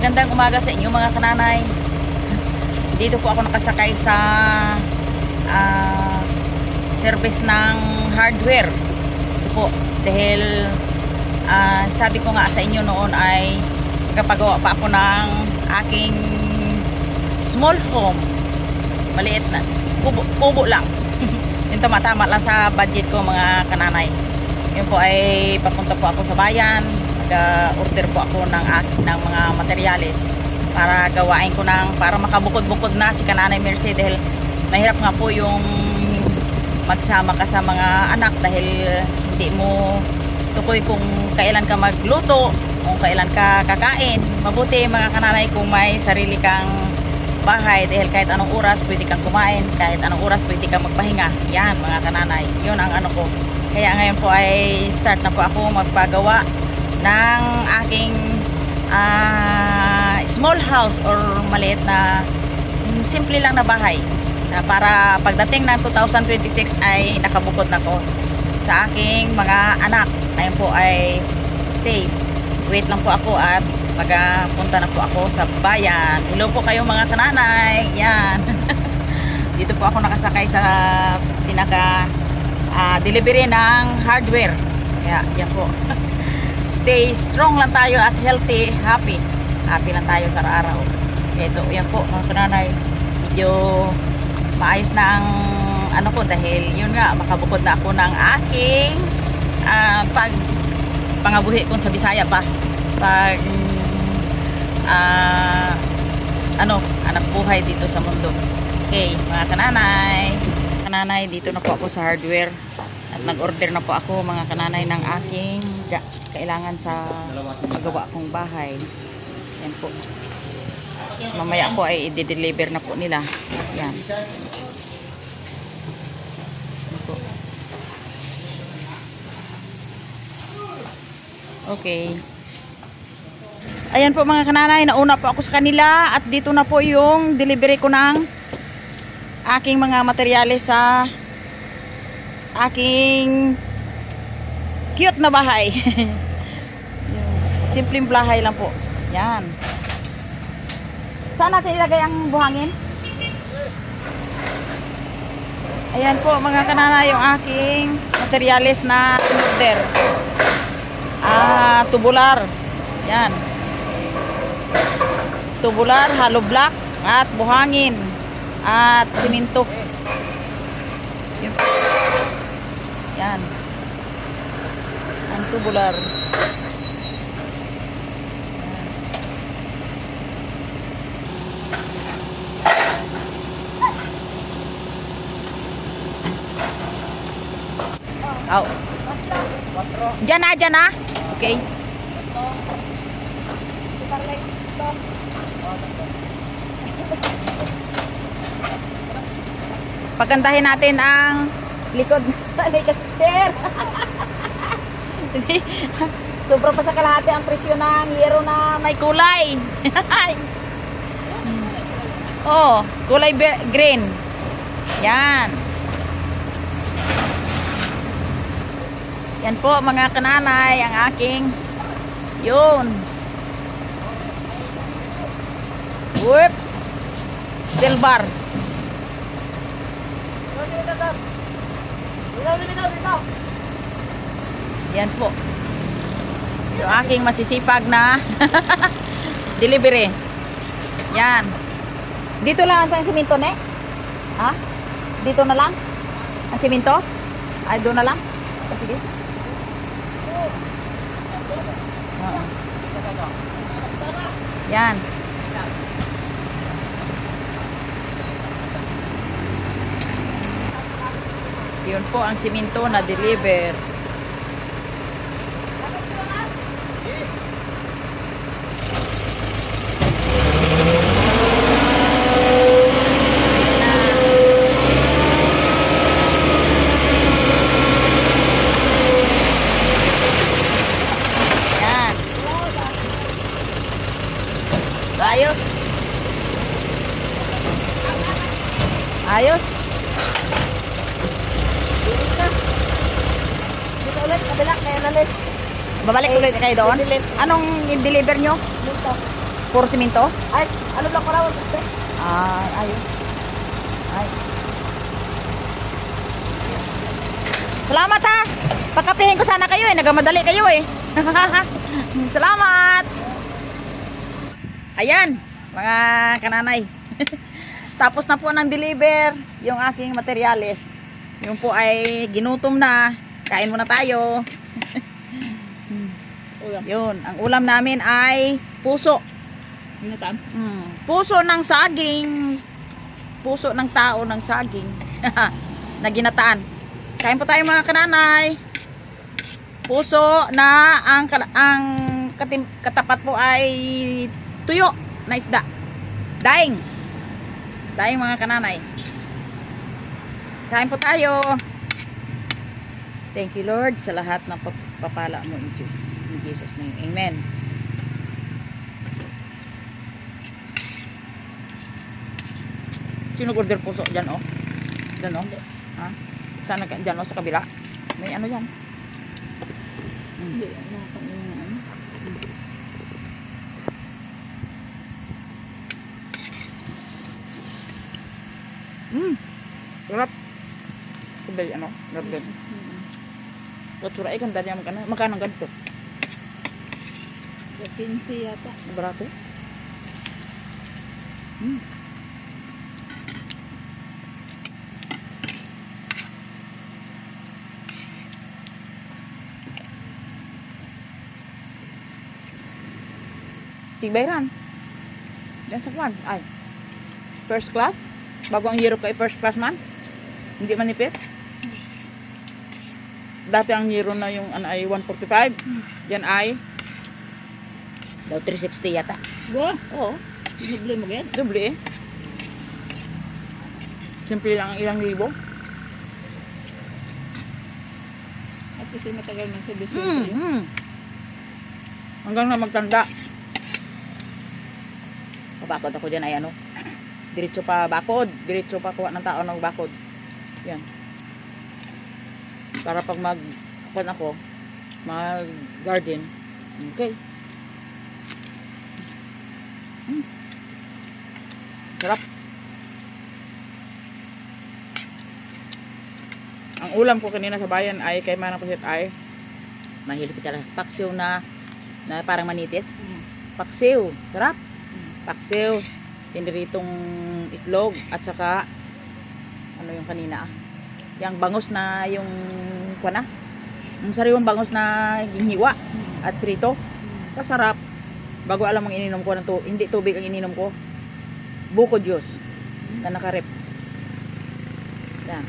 Magandang umaga sa inyo mga kananay. Dito po ako nakasakay sa service ng hardware. Ito po, dahil sabi ko nga sa inyo noon ay nagpagawa pa ako ng aking small home. Maliit na, kubo lang. Yung tama-tama lang sa budget ko mga kananay. Yun po ay papunta po ako sa bayan. Order po ako ng mga materyales para gawain ko para makabukod-bukod na si Kananay Mercy, dahil mahirap nga po yung magsama ka sa mga anak dahil hindi mo tukoy kung kailan ka magluto, kung kailan ka kakain. Mabuti mga kananay kung may sarili kang bahay, dahil kahit anong oras pwede kang kumain, kahit anong oras pwede kang magpahinga. Yan mga kananay, yun ang ano ko. Kaya ngayon po ay start na po ako magpagawa ng aking small house or maliit na simple lang na bahay, para pagdating ng 2026 ay nakabukod na ko sa aking mga anak. Ngayon po ay wait lang po ako at magpunta na po ako sa bayan. Hello po kayo mga kananay. Yan. Dito po ako nakasakay sa pinaka delivery ng hardware. Kaya yan po. Stay strong lang tayo at healthy, happy lang tayo sa araw. Ito, yan po mga kananay, medyo maayos na ang ano ko, dahil yun nga, makabukod na ako ng aking pangabuhi kung sa Bisaya pa, anak buhay dito sa mundo. Okay mga kananay, dito na po ako sa hardware at nag-order na po ako mga kananay ng aking kailangan sa magawa kong bahay. Yan po. Mamaya po ay i-deliver na po nila. Yan. Okay. Ayan po mga kananay, nauna po ako sa kanila at dito na po yung delivery ko ng aking mga materyales sa aking cute na bahay. Simpleng bahay lang po. Yan. Saan natin ilagay ang buhangin? Ayan po mga kanana yung aking materyales na order. Tubular. Yan. Tubular, hollow block at buhangin at simento. Yan. Ang tubular. Oh. Diyan na. Okay. Pagandahin natin ang likod ni sister. Sobra pa sa kalahati ang presyo ng yero na may kulay. Oh, kulay green. Yan. Yan po mga kananay ang aking yun. Whoop. Steel bar. Yan po. Yung aking masisipag na delivery. Yan. Dito lang ang simento, ne? Ha? Dito na lang? Ang simento? Ay, doon na lang? Sige. Yan. Yun po ang simento na deliver. Ayos. Ayos. Dito ulit, kabila, kaya nalit. Babalik ulit kayo doon? Anong i-deliver nyo? Dito. Puro simento? Ay, ano lang ko raw, ate? Ayos. Ay. Salamat ha. Pagkapihin ko sana kayo nagamadali kayo Salamat. Ayan, mga kananay. Tapos na po ng deliver yung aking materyales. Yung po ay ginutom na. Kain muna tayo. Yun, ang ulam namin ay puso. Puso ng saging. Puso ng tao ng saging. Na ginataan. Kain po tayo mga kananay. Puso na ang katapat po ay tuyo na isda. Daing. Daing mga kananay. Kain po tayo. Thank you Lord sa lahat ng papala mo in Jesus name. Amen. Sino order puso dyan Dyan Ha? Sana dyan sa kabila. May ano yan. Hindi. Sarap. Kubay garden. Katsura ganda niya magkano ganito? 15 yata. Barato. Tigbayran. Diyan sa kwan. Ay. First class. Bago ang hero kay first class man. Hindi manipis. Dati ang hero na yung ay 145. Diyan ay daw 360 yata. Go. Oo. Doble mo gan? Doble Simple lang ilang libo. At kasi matagal ng service Hanggang na magtanda. Babakod ako dyan ay diretso pa bakod. Diretso pa kuha ng tao ng bakod. Yan. Para pag mag garden. Okay. Sarap. Ang ulam ko kanina sa bayan ay kay Manang Pusit ay mahilig ka talaga. Paksiw na parang manitis. Paksiw. Sarap. Paksiw. Piniritong itlog at saka yung kanina yung bangus na yung yung sariwang bangus na hiniwa at prito. Kasarap. Bago alam ang ininom ko hindi tubig ang ininom ko. Buko juice na nakarep. Yan.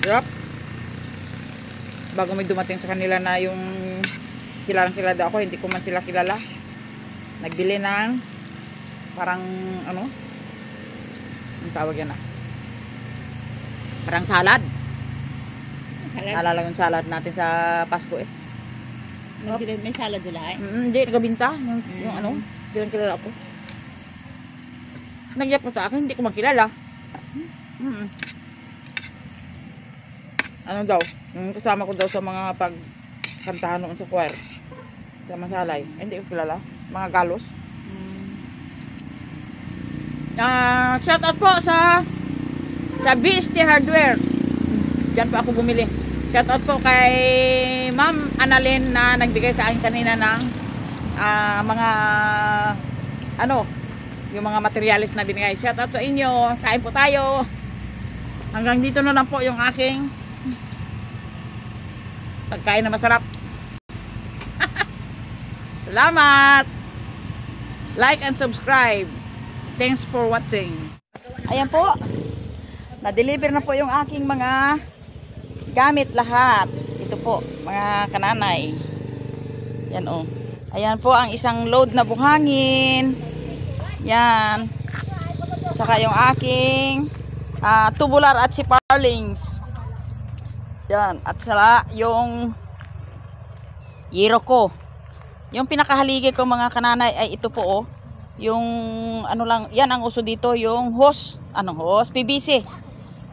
Sarap. Bago may dumating sa kanila na yung kilalang kilala ako, hindi ko man sila kilala. Nagbili ng parang ang tawag yan parang salad. Naalala yung salad natin sa Pasko May salad nila hindi, nagabinta yung kilala ako. Nagyap ko sa akin, hindi ko magkilala. Daw yung kasama ko daw sa mga pagkantahan noon sa choir sa Masalay, hindi ko kilala. Mga galos. Shout out po sa BST Hardware. Diyan po ako bumili. Shout out po kay Ma'am Annalyn na nagbigay sa akin kanina ng mga yung mga materials na binigay. Shout out sa inyo. Kain po tayo. Hanggang dito na lang po yung aking pagkain na masarap. Salamat. Like and subscribe. Thanks for watching. Ayan po. Na-deliver na po yung aking mga gamit lahat. Ito po, mga kananay. Yan Ayan po ang isang load na buhangin. Yan. Saka yung aking tubular at siparlings. Yan. At saka yung yero ko. Yung pinakahaligi ko mga kananay ay ito po yung yan ang uso dito, yung hose. Anong hose? PVC.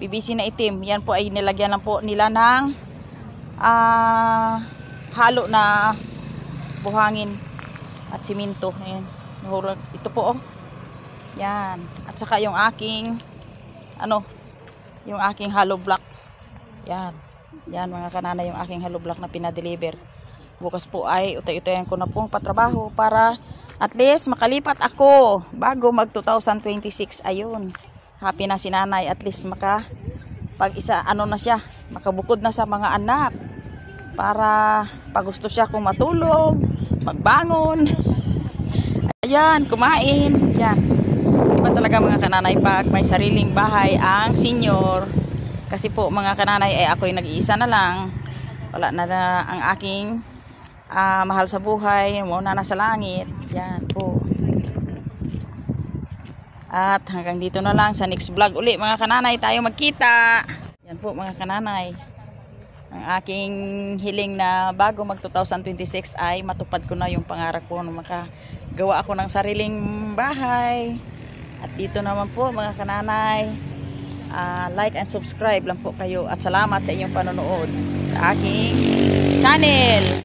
PVC na itim. Yan po ay nilagyan lang po nila ng halo na buhangin. at siminto. Ayan. Ito po oh. Yan. At saka yung aking yung aking hollow block. Yan. Yan mga kananay, yung aking hollow block na pinadeliver. Bukas po ay utay-utayan ko na pong patrabaho para at least makalipat ako bago mag 2026. Ayun. Happy na si nanay, at least pag isa na siya, makabukod na sa mga anak para pag gusto siya kung matulog, magbangon. Ayan, kumain. Yan. Iba talaga mga kananay pag may sariling bahay ang senior. Kasi po mga kananay ay ako'y nag-iisa na lang. Wala na ang aking mahal sa buhay, muna nasa langit. Yan po. At hanggang dito na lang, sa next vlog uli mga kananay tayo magkita. Yan po mga kananay. Ang aking hiling na bago mag 2026 ay matupad ko na yung pangarap ko na makagawa ako ng sariling bahay. At dito naman po mga kananay, like and subscribe lang po kayo at salamat sa inyong panonood sa aking channel.